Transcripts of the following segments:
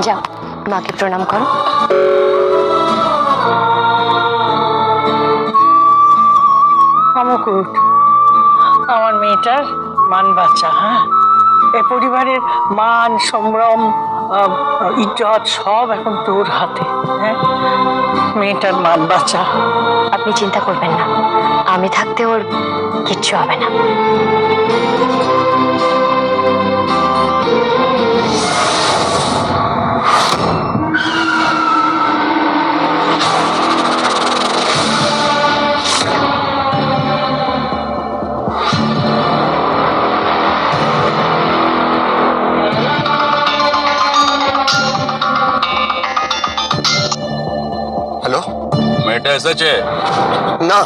যাও মাকে প্রণাম করো। মুকুট, আমার মেয়েটার মান বাঁচা। হ্যাঁ, এ পরিবারের মান সম্ভ্রম ইজ্জত সব এখন তোর হাতে। হ্যাঁ, মেয়েটার মান বাঁচা। আপনি চিন্তা করবেন না, আমি থাকতে ওর কিচ্ছু হবে না। হ্যালো, মেয়েটা এসেছে? না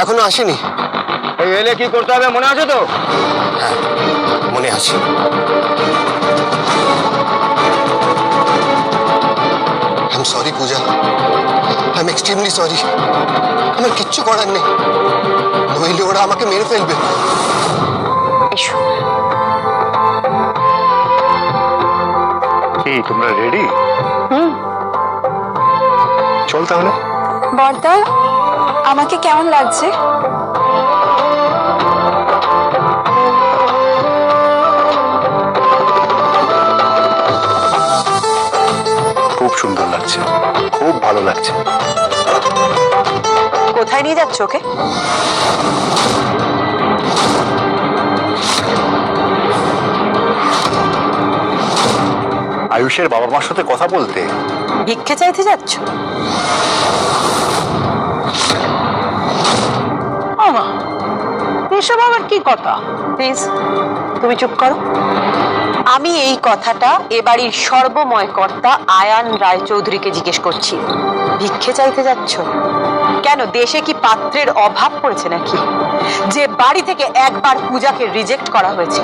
এখনো আসেনি। এলে কি করতে হবে মনে আছে তো? হ্যাঁ মনে আছে। I am sorry Puja, I am extremely sorry. আমার কিচ্ছু করার নেই, নইলে ওরা আমাকে মেরে ফেলবে। এসো। এই তোমরা রেডি? চল তাহলে। বর্দা, আমাকে কেমন লাগছে? খুব সুন্দর লাগছে, খুব ভালো লাগছে। কোথায় নিয়ে যাচ্ছ ওকে? আয়ুষের বাবা মার সাথে কথা বলতে। ভিক্ষে চাইতে যাচ্ছ? এসব আবার কি কথা? প্লিজ তুমি চুপ করো। আমি এই কথাটা এ বাড়ির সর্বময় কর্তা আয়ান রায়চৌধুরীকে জিজ্ঞেস করছি। ভিক্ষে চাইতে যাচ্ছ কেন? দেশে কি পাত্রের অভাব পড়েছে নাকি? যে বাড়ি থেকে একবার পূজাকে রিজেক্ট করা হয়েছে,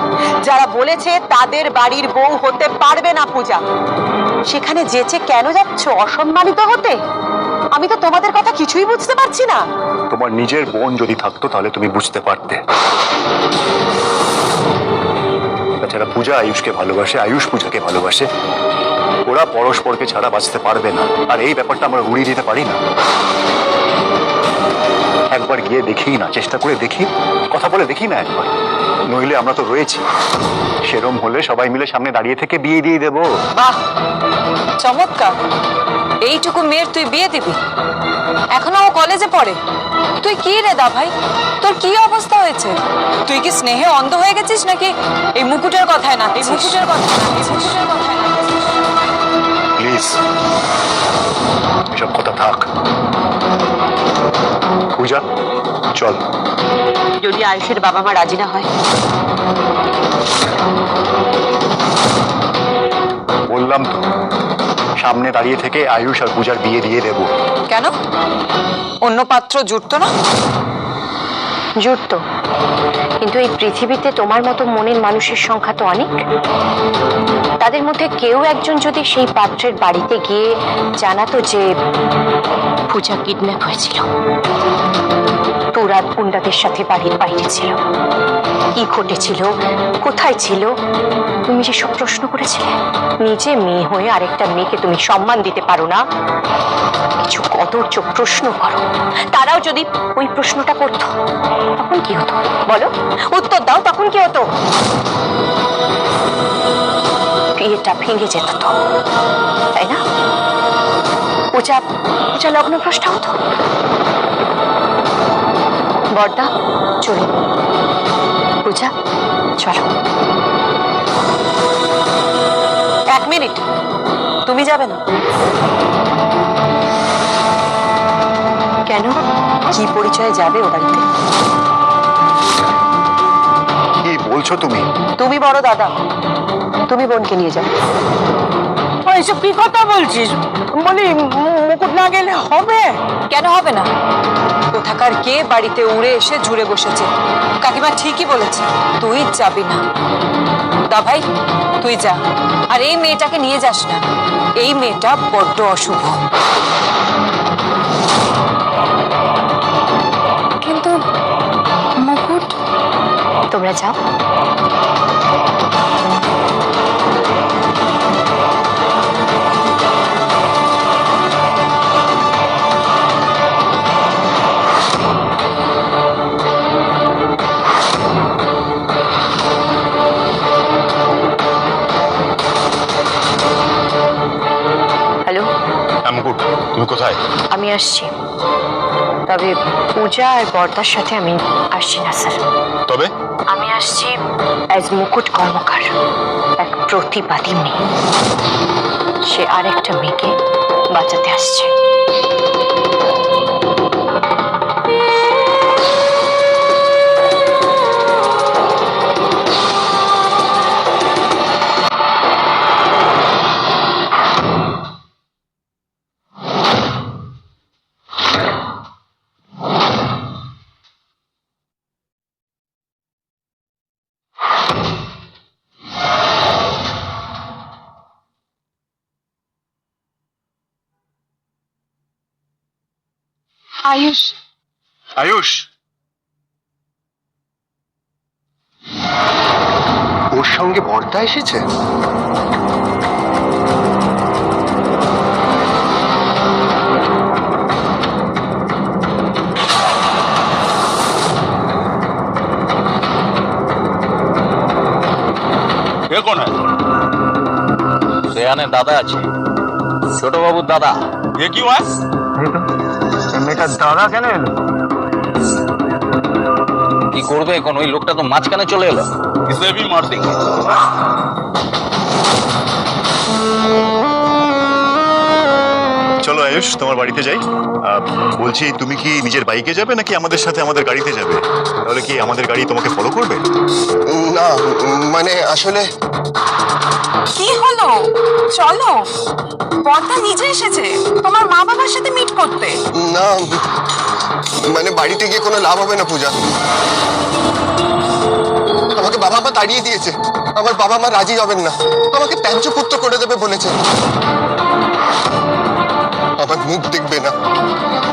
যারা বলেছে তাদের বাড়ির বউ হতে পারবে না পূজা, সেখানে যেচে কেন যাচ্ছ? অসম্মানিত হতে? আমি তো তোমাদের কথা কিছুই বুঝতে পারছি না। তোমার নিজের বোন যদি থাকতো তাহলে তুমি বুঝতে পারতে। তাছাড়া পূজা আয়ুষকে ভালোবাসে, আয়ুষ পূজাকে ভালোবাসে। ওরা পরস্পরকে ছাড়া বাঁচতে পারবে না, আর এই ব্যাপারটা আমরা উড়িয়ে দিতে পারি না। একবার গিয়ে দেখি না, চেষ্টা করে দেখি, কথা বলে দেখি না একবার। নইলে আমরা তো রয়েছি, সেরম হলে সবাই মিলে সামনে দাঁড়িয়ে থেকে বিয়ে দিয়ে দেবো। বাহ, চমৎকার। এইটুকু মেয়ের তুই বিয়ে দিবি? এখনো ও কলেজে পড়ে। তুই কি রে দা ভাই, তোর কি অবস্থা হয়েছে? তুই কি স্নেহে অন্ধ হয়ে গেছিস নাকি এই মুকুটের কথায় না? এই মুকুটের কথায় না, এই মুকুটের কথায় না। প্লিজ এসব কথা থাক। পূজা চল। যদি আয়ুষের বাবা মা রাজি না হয়? বললাম তো, সামনে দাঁড়িয়ে থেকে আয়ুষ আর পূজার বিয়ে দিয়ে দেবো। কেন? অন্য পাত্র জুটতো না? জুটতো, কিন্তু এই পৃথিবীতে তোমার মতো মনের মানুষের সংখ্যা তো অনেক। তাদের মধ্যে কেউ একজন যদি সেই পাত্রের বাড়িতে গিয়ে জানাতো যে পূজা কিডন্যাপ হয়েছিল, তুরাত পুন্ডাদের সাথে বাড়ির বাইরে ছিল, কি ঘটেছিল, কোথায় ছিল, তুমি যেসব প্রশ্ন করেছিলে, নিজে মেয়ে হয়ে আরেকটা মেয়েকে তুমি সম্মান দিতে পারো না, কিছু কদর্য প্রশ্ন করো, তারাও যদি ওই প্রশ্নটা করতো তখন কি হতো বলো? উত্তর দাও, তখন কি হতো? বিয়েটা ভেঙে যেত তো, তাই না? পূজা লগ্নভ্রষ্ট হতো। বর্দা চলো, পূজা চলো। এক মিনিট, তুমি যাবে না? কেন? কি পরিচয়ে যাবে ও বাড়িতে? কি বলছো তুমি? তুমি বড় দাদা, তুমি বোনকে নিয়ে যাবে। ওই এসব কি কথা বলছিস? বলি মুকুট না গেলে হবে? কেন হবে না? কোথাকার কে বাড়িতে উড়ে এসে জুড়ে বসেছে। কাকিমা ঠিকই বলেছে, তুই যাবি না। দা ভাই, তুই যা, আর এই মেয়েটাকে নিয়ে যাস না। এই মেয়েটা বড্ড অশুভ। কিন্তু মুকুট, তোমরা যাও। হ্যালো, মুকুট, তুমি কোথায়? আমি আসছি, তবে পূজা আর বর্দার সাথে আমি আসছি না স্যার। তবে আমি আসছি অ্যাজ মুকুট কর্মকার, এক প্রতিবাদী মেয়ে। সে আরেকটা মেয়েকে বাঁচাতে আসছে। আয়ুষ, আয়ুষ, ওর সঙ্গে বর্দা এসেছে? কে কোন সেয়ানে দাদা আছে, ছোট বাবুর দাদা। এ কি ওয়াস? মেয়েটার দাদা কেন এলো? কি করবে এখন? ওই লোকটা তো মাঝখানে চলে এলো। ইসে ভি মার দেंगे। চলো আয়ুষ, তোমার বাড়িতে যাই। বলছি, তুমি কি নিজের বাইকে যাবে নাকি আমাদের সাথে আমাদের গাড়িতে যাবে? তাহলে কি আমাদের গাড়ি তোমাকে ফলো করবে? না, মানে আসলে কি হলো? চলো, বর্দা নিজে এসেছে তোমার মা বাবার সাথে মিট করতে। না, মানে বাড়িতে গিয়ে কোনো লাভ হবে না পূজা। আমাকে বাবা মা তাড়িয়ে দিয়েছে। আমার বাবা মা রাজি হবেন না, আমাকে ত্যায্য পুত্র করে দেবে বলেছে। আমার মুখ দেখবে না,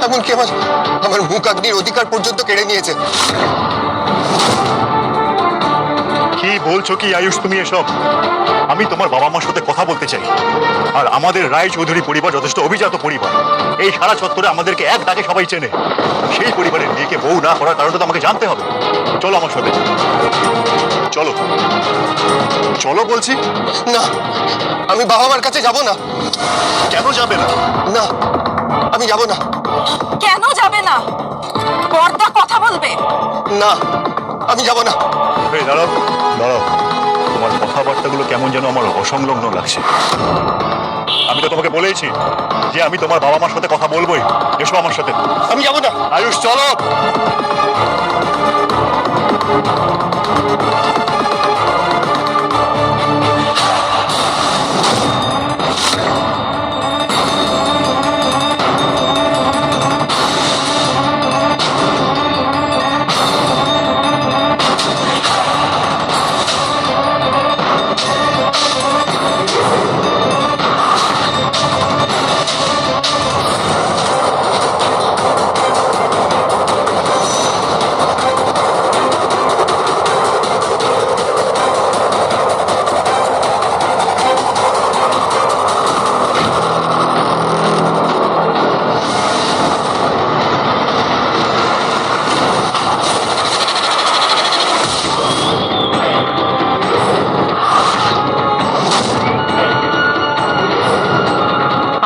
এমনকি আমার মুখ অগ্নির অধিকার পর্যন্ত কেড়ে নিয়েছে। কি বলছো কি আয়ুষ তুমি এসব? আমি তোমার বাবা মার সাথে কথা বলতে চাই। আর আমাদের রায় চৌধুরী পরিবার যথেষ্ট অভিজাত পরিবার। এই সারা চত্বরে আমাদেরকে এক ডাকে সবাই চেনে। সেই পরিবারের মেয়েকে বউ না করার কারণটা তো আমাকে জানতে হবে। চলো আমার সাথে, চলো চলো বলছি। না, আমি বাবা মার কাছে যাব না। কেন যাবে না? না, আমি যাব না। কেন যাবে না? বর্দা কথা বলবে। না, আমি যাব না। এই দাঁড়াও দাঁড়াও, তোমার কথাবার্তাগুলো কেমন যেন আমার অসংলগ্ন লাগছে। আমি তো তোমাকে বলেইছি যে আমি তোমার বাবা মার সাথে কথা বলবোই। এসো আমার সাথে। আমি যাব না। আয়ুষ চলো।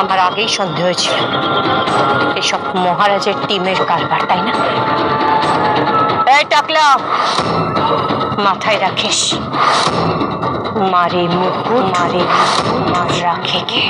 আমার আগেই সন্দেহ ছিল এসব মহারাজের টিমের কারবার, তাই না? এই টাকলা, মাথায় রাখিস, মারে মুকুট মারে মার রাখে কে?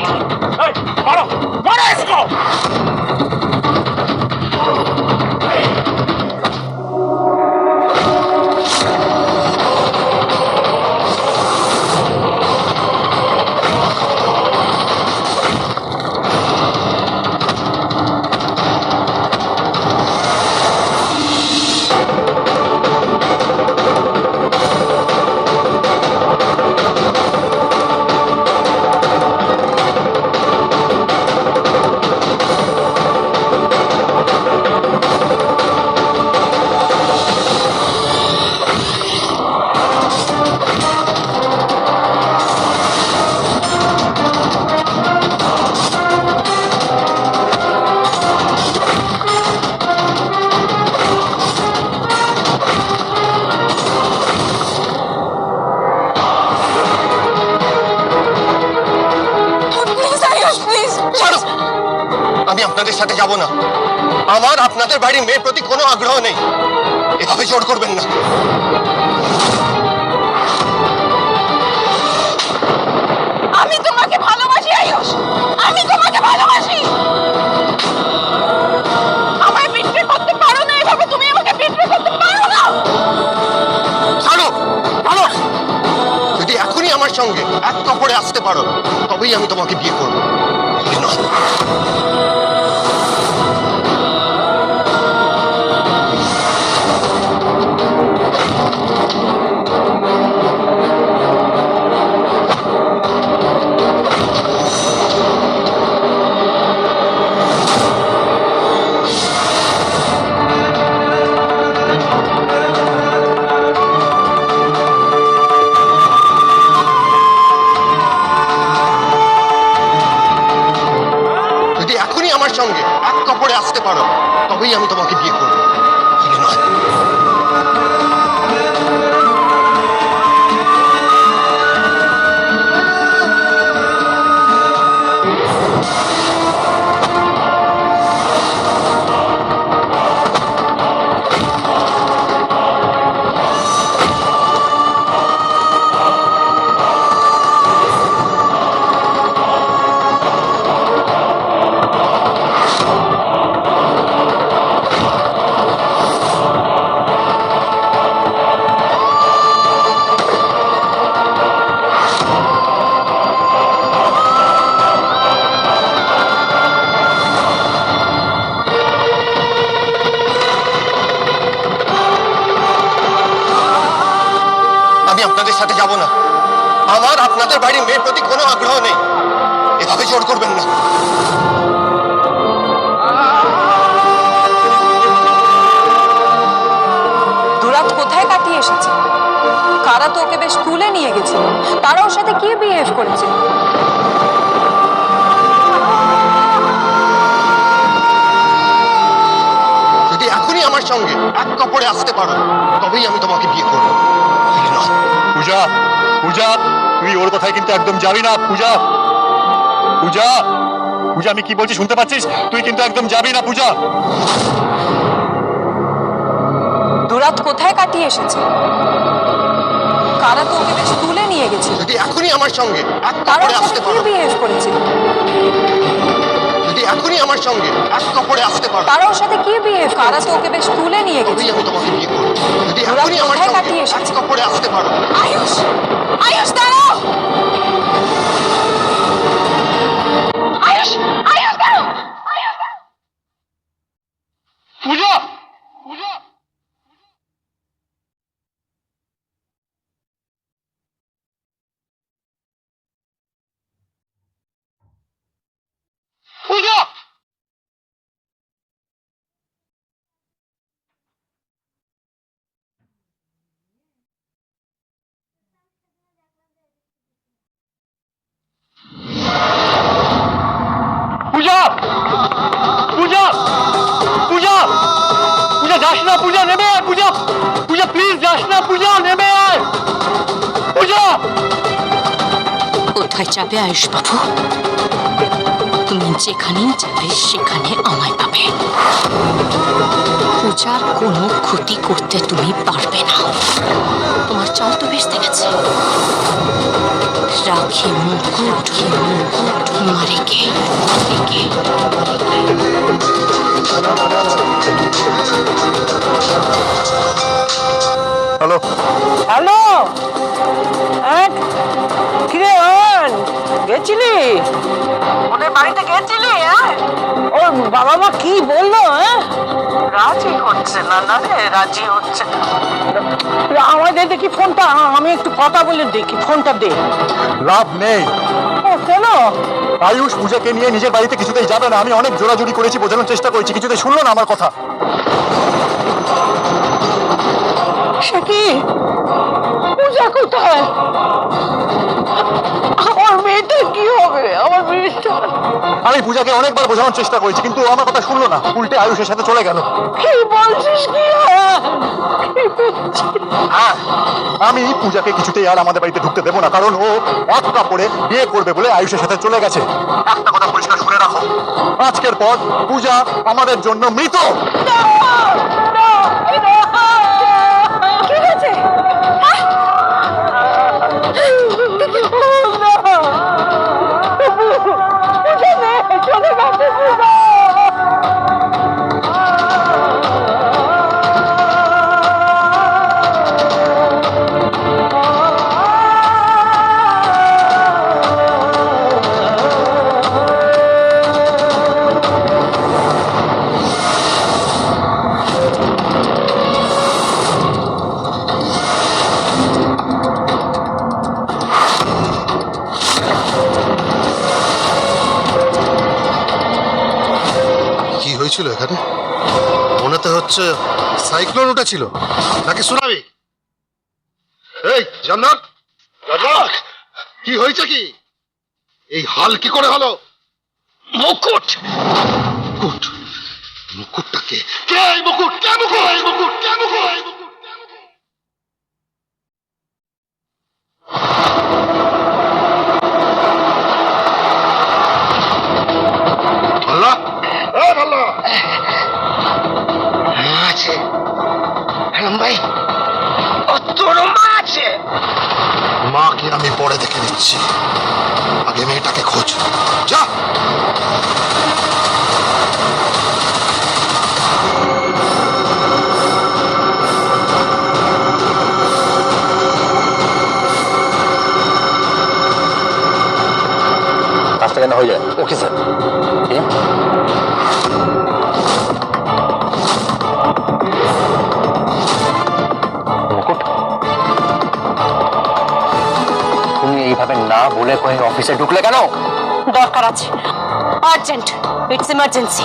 আমি আপনাদের সাথে যাব না। আমার আপনাদের বাড়ির মেয়ের প্রতি কোনো আগ্রহ নেই। এভাবে জোর করবেন না। আমি তোমাকে ভালোবাসি আয়ুষ, আমি তোমাকে ভালোবাসি। আমায় বিট্রে করতে পারো না, এভাবে তুমি আমাকে বিট্রে করতে পারো না। ছাড়ো, ছাড়ো। যদি এখনই আমার সঙ্গে এক কাপড়ে আসতে পারো তবেই আমি তোমাকে বিয়ে করবো। নয়। যদি এখনই আমার সঙ্গে এক কাপড়ে আসতে পারো তবেই আমি তোমাকে বিয়ে করবো। নয়। আমি আপনাদের সাথে যাব না। আমার আপনাদের বাড়ির মেয়ের প্রতি কোনো আগ্রহ নেই। এভাবে জোর করবেন না। দুরাত কোথায় কাটিয়ে এসেছে? কারা তো ওকে বেশ তুলে নিয়ে গেছিল, তারা ওর সাথে কি বিহেভ করেছে? যদি এখনই আমার সঙ্গে এক কাপড়ে আসতে পারো তবেই আমি তোমাকে বিয়ে করবো। নয়। পূজা, পূজা, তুই ওর কথায় কিন্তু একদম যাবি না। পূজা, পূজা, পূজা, আমি কি বলছি শুনতে পাচ্ছিস? তুই কিন্তু একদম যাবি না পূজা। দুরাত কোথায় কাটিয়ে এসেছে? কারা তো ওকে বেশ তুলে নিয়ে গেছিল, যদি এখনই আমার সঙ্গে এক তারা কাপড়ে ওর সাথে আসতে কি পারো বিহেভ করেছে? যদি এখনই আমার সঙ্গে এক কাপড়ে আসতে পারো তারা ওর সাথে কি বিহেভ? কারা তো ওকে বেশ তুলে নিয়ে তবেই গেছিল। আমি তোমাকে বিয়ে করবো। যদি দুরাত এখনই আমার কোথায় সঙ্গে কাটিয়ে এক এসেছে? কাপড়ে আসতে পারো। আয়ুষ, আয়ুষ দাঁড়াও। আয়ুষ, আয়ুষ দাঁড়াও। আয়ুষ দাঁড়াও। পূজা, পূজা, পূজা। পূজা, পূজা, পূজা, পূজা যাস না। পূজা নেমে আয়। পূজা, পূজা প্লিজ যাস না। পূজা নেমে আয়। পূজা। কোথায় যাবে আয়ুষ বাবু? তুমি যেখানেই যাবে সেখানে আমায় পাবে। পূজার কোনো ক্ষতি করতে তুমি পারবে না। তোমার চাল তো বেশ দেখেছে। রাখি মুকুট মারিকে মারিকে। হ্যালো, হ্যালো, কিরে অয়ন, গেছিলি ওদের বাড়িতে? গেছিলি? ওর বাবা মা কি বললো? রাজি হচ্ছে না। না রে, রাজি হচ্ছে না। আমাদের দেখি ফোনটা, আমি একটু কথা বলে দেখি। ফোনটা দে। লাভ নেই। ও কেন? আয়ুষ পূজাকে নিয়ে নিজের বাড়িতে কিছুতেই যাবে না। আমি অনেক জোরাজুরি করেছি, বোঝানোর চেষ্টা করেছি, কিছুতেই শুনলো না আমার কথা। সে কি? পূজা কোথায়? আমার মেয়েটা কি হবে? আমার মেয়েটা আমি পূজাকে অনেকবার বোঝানোর চেষ্টা করেছি, কিন্তু ও আমার কথা শুনলো না, উল্টে আয়ুষের সাথে চলে গেল। কি বলছিস? কি কি বলছিস? হ্যাঁ, আমি পূজাকে কিছুতেই আর আমাদের বাড়িতে ঢুকতে দেবো না, কারণ ও এক কাপড়ে বিয়ে করবে বলে আয়ুষের সাথে চলে গেছে। একটা কথা পরিষ্কার শুনে রাখো, আজকের পর পূজা আমাদের জন্য মৃত। কি হয়েছে? চলে গেছে পূজা। কি হয়েছিল এখানে? মনে তো হচ্ছে সাইক্লোন উঠেছিল, নাকি সুনামি? এই জান্নাত, জান্নাত, কি হয়েছে? কি এই হাল কি করে হলো? মুকুট, মুকুট, মুকুটটা কে? কে এই মুকুট? কে মুকুট? এই মুকুট কে? মুকুট, এই মুকুট। আল্লাহ, এই আল্লাহ, আছে হেলাম ভাই, তোর মা আছে? মাকে আমি পরে দেখে নিচ্ছি, আগে মেয়েটাকে খোঁজ। যা। কাজটা কেন হয়ে যায়? Okay sir. মুকুট, তুমি এইভাবে না বলে কয়ে অফিসে ঢুকলে কেন? দরকার আছে, urgent, it's emergency.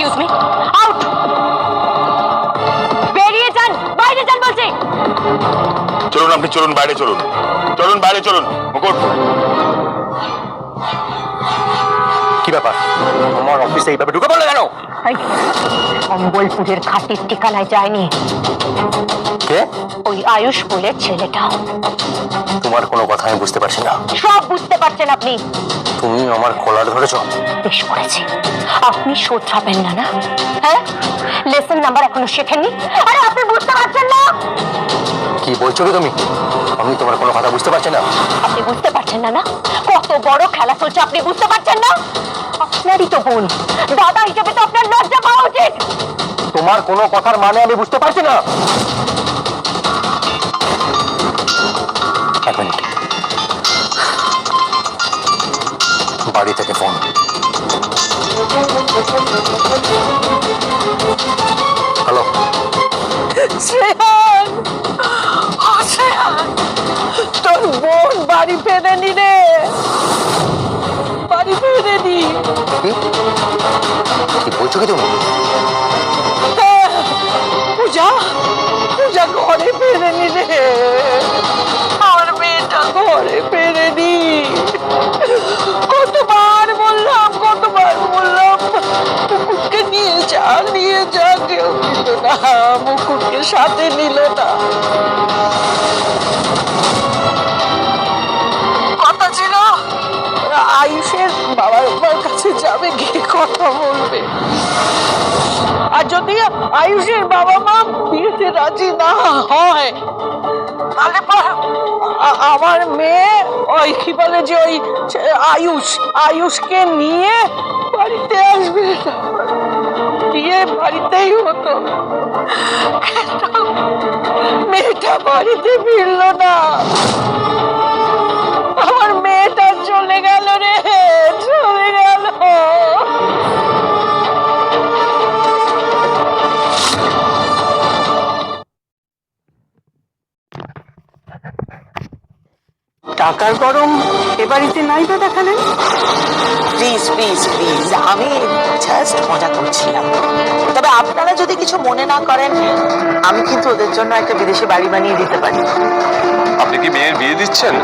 Excuse me, out, বেরিয়ে যান, বাইরে যান বলছি। চলুন, আপনি চলুন, বাইরে চলুন, চলুন বাইরে চলুন। মুকুট, কি ব্যাপার? আমার অফিসে এইভাবে ঢুকে পড়লে কেন? সম্বলপুরের খাতির ঠিকানায় যায়নি, কে? ওই আয়ুষ বলে ছেলেটা। তোমার কোনো কথা আমি বুঝতে পারছি না। সব বুঝতে পারছেন আপনি। তুমি আমার কলার ধরেছ। বেশ করেছি, আপনি শোধরাবেন না, না? হ্যাঁ, লেসন নাম্বার এখনো শেখেননি, আরে আপনি বুঝতে পারছেন না? কি বলছো কি তুমি? আমি তোমার কোনো কথা বুঝতে পারছি না। আপনি বুঝতে পারছেন না, না? কত বড় খেলা চলছে, আপনি বুঝতে পারছেন না? আপনারই তো বোন, দাদা হিসেবে তো আপনার লজ্জা পাওয়া উচিত। তোমার কোনো কথার মানে আমি বুঝতে পারছি না। এক মিনিট, বাড়ি থেকে ফোন। হ্যালো, শ্রেয়ান, শ্রেয়ান, তোর বোন বাড়ি ফেরেনি রে, বাড়ি ফেরেনি। কি বলছো কি তুমি? পূজা, পূজা ঘরে ফেরেনি রে, আমার মেয়েটা ঘরে ফেরেনি। কতবার বললাম, কতবার বললাম, মুকুটকে নিয়ে যা, নিয়ে যা, কেউ নিল না, মুকুটকে সাথে নিল না। কথা ছিল আয়ুষের বাবার মার কাছে যাবে, গিয়ে কথা বলবে। আর যদি আয়ুষের বাবা মা বিয়েতে রাজি না হয়, তাহলে আমার মেয়ে ওই কি বলে যে ওই আয়ুষকে নিয়ে বাড়িতে আসবে, বিয়ে বাড়িতেই হতো। কিন্তু মেয়েটা বাড়িতে ফিরল না, আমার মেয়েটা চলে গেল রে, চলে গেল। টাকার গরম এ বাড়িতে নাই বা দেখালেন? প্লিজ প্লিজ প্লিজ, আমি জাস্ট মজা করছিলাম। তবে আপনারা যদি কিছু মনে না করেন, আমি কিন্তু ওদের জন্য একটা বিদেশি বাড়ি বানিয়ে দিতে পারি। আপনি কি মেয়ের বিয়ে দিচ্ছেন?